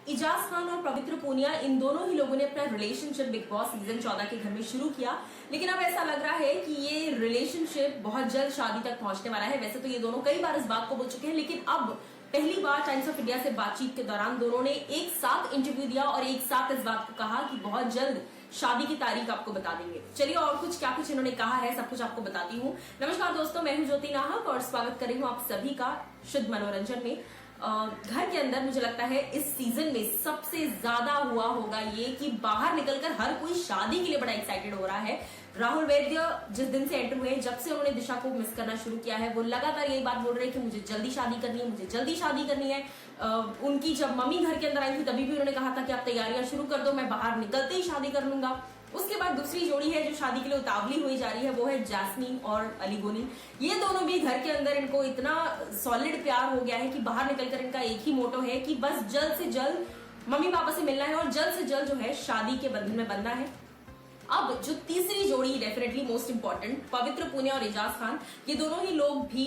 इजाज खान और पवित्र पूनिया, इन दोनों ही लोगों ने अपना रिलेशनशिप बिग बॉस सीजन 14 के घर में शुरू किया, लेकिन अब ऐसा लग रहा है कि ये रिलेशनशिप बहुत जल्द शादी तक पहुंचने वाला है। वैसे तो ये दोनों कई बार इस बात को बोल चुके हैं, लेकिन अब पहली बार टाइम्स ऑफ इंडिया से बातचीत के दौरान दोनों ने एक साथ इंटरव्यू दिया और एक साथ इस बात को कहा कि बहुत जल्द शादी की तारीख आपको बता देंगे। चलिए और क्या कुछ इन्होंने कहा है सब कुछ आपको बताती हूँ। नमस्कार दोस्तों, मैं हूँ ज्योति नाहक और स्वागत कर रही हूँ आप सभी का शुद्ध मनोरंजन में। घर के अंदर मुझे लगता है इस सीजन में सबसे ज्यादा हुआ होगा ये कि बाहर निकलकर हर कोई शादी के लिए बड़ा एक्साइटेड हो रहा है। राहुल वैद्य जिस दिन से एंटर हुए, जब से उन्होंने दिशा को मिस करना शुरू किया है, वो लगातार यही बात बोल रहे हैं कि मुझे जल्दी शादी करनी है, मुझे जल्दी शादी करनी है। उनकी जब मम्मी घर के अंदर आई थी तभी भी उन्होंने कहा था कि आप तैयारियां शुरू कर दो, मैं बाहर निकलते ही शादी कर लूंगा। उसके बाद दूसरी जोड़ी है जो शादी के लिए उतावली हुई जा रही है, वो है जैस्मीन और अली गोनी। ये दोनों भी घर के अंदर इनको इतना सॉलिड प्यार हो गया है कि बाहर निकलकर इनका एक ही मोटो है कि बस जल्द से जल्द मम्मी पापा से मिलना है और जल्द से जल्द जो है शादी के बंधन में बंधना है। अब जो तीसरी जोड़ी डेफिनेटली मोस्ट इंपॉर्टेंट, पवित्र पूनिया और इजाज खान, ये दोनों ही लोग भी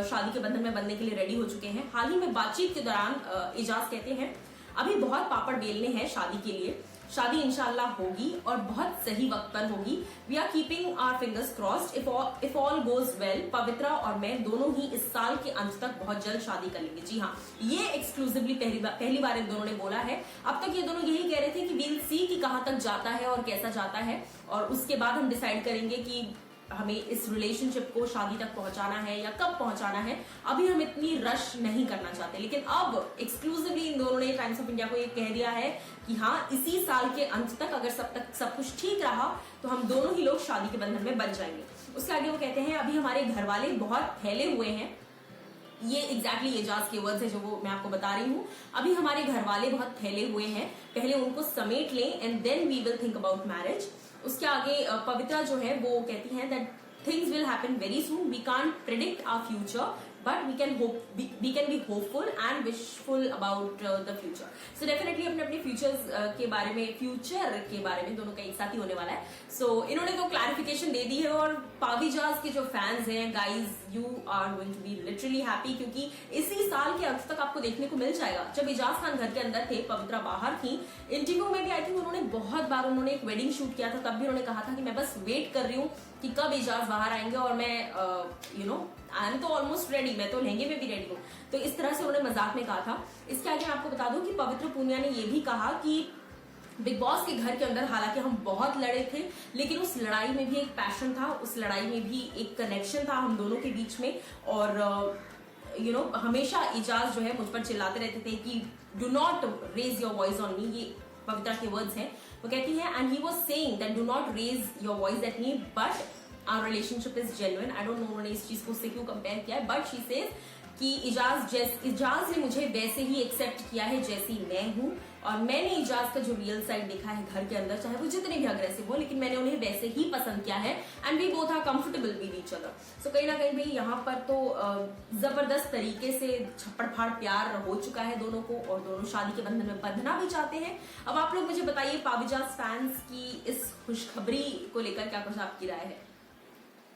शादी के बंधन में बनने के लिए रेडी हो चुके हैं। हाल ही में बातचीत के दौरान इजाज कहते हैं अभी बहुत पापड़ बेलने हैं शादी के लिए, शादी इंशाल्लाह होगी और बहुत सही वक्त पर होगी। We are keeping our fingers crossed, if all goes well. Pavitra और मैं दोनों ही इस साल के अंत तक बहुत जल्द शादी कर लेंगे। जी हाँ, ये एक्सक्लूसिवली पहली बार इन दोनों ने बोला है। अब तक ये दोनों यही कह रहे थे कि वील सी कि कहां तक जाता है और कैसा जाता है, और उसके बाद हम डिसाइड करेंगे कि हमें इस रिलेशनशिप को शादी तक पहुंचाना है या कब पहुंचाना है। अभी हम इतनी रश नहीं करना चाहते, लेकिन अब एक्सक्लूसिवली इन दोनों ने टाइम्स ऑफ इंडिया को ये कह दिया है कि हाँ, इसी साल के अंत तक अगर सब कुछ ठीक रहा तो हम दोनों ही लोग शादी के बंधन में बंध जाएंगे। उसके आगे वो कहते हैं अभी हमारे घर वाले बहुत फैले हुए हैं। ये एग्जैक्टली एजाज के वर्ड्स है जो वो मैं आपको बता रही हूँ। अभी हमारे घर वाले बहुत फैले हुए हैं, पहले उनको समेट लें and then we will think about marriage. उसके आगे पवित्रा जो है वो कहती है that things will happen very soon, we can't predict our future but we can be hopeful and wishful about the future. So definitely अपने अपने फ्यूचर के बारे में दोनों का एक साथ ही होने वाला है। सो इन्होंने तो क्लैरिफिकेशन दे दी है और पाविजाज के जो फैंस हैं, guys you are going to be literally happy, क्योंकि इसी साल के अंत तक आपको देखने को मिल जाएगा। जब इजाज खान घर के अंदर थे, पवित्रा बाहर थी, इंटरव्यू में भी आई थिंक उन्होंने बहुत बार उन्होंने एक वेडिंग शूट किया था, तब भी उन्होंने कहा था कि मैं बस वेट कर रही हूँ कि कब इजाज बाहर आएंगे और मैं आई एम तो ऑलमोस्ट रेडी, मैं तो लहंगे में भी रेडी हूँ। तो इस तरह से उन्होंने मजाक में कहा था। इसके आगे मैं आपको बता दूं कि पवित्र पूनिया ने यह भी कहा कि बिग बॉस के घर के अंदर हालांकि हम बहुत लड़े थे, लेकिन उस लड़ाई में भी एक पैशन था, उस लड़ाई में भी एक कनेक्शन था हम दोनों के बीच में। और हमेशा इजाज जो है मुझ पर चिल्लाते रहते थे कि do not raise your voice on me. ये पवित्रा के वर्ड्स हैं। वो कहती है and he was saying that do not raise your voice at me but our relationship is genuine. I don't know उन्होंने इस चीज को उससे क्यों कंपेयर किया है, बट शी सेज कि इजाज ने मुझे वैसे ही एक्सेप्ट किया है जैसी मैं हूं, और मैंने इजाज का जो रियल साइड देखा है घर के अंदर, चाहे वो जितने भी अग्रेसिव हो, लेकिन मैंने उन्हें वैसे ही पसंद किया है and we both are comfortable with each other. So कहीं ना कहीं भाई यहाँ पर तो जबरदस्त तरीके से छप्पड़ फाड़ प्यार हो चुका है दोनों को, और दोनों शादी के बंधन में बंधना भी चाहते हैं। अब आप लोग मुझे बताइए पाविजाज फैंस की इस खुशखबरी को लेकर क्या कुछ आपकी राय है।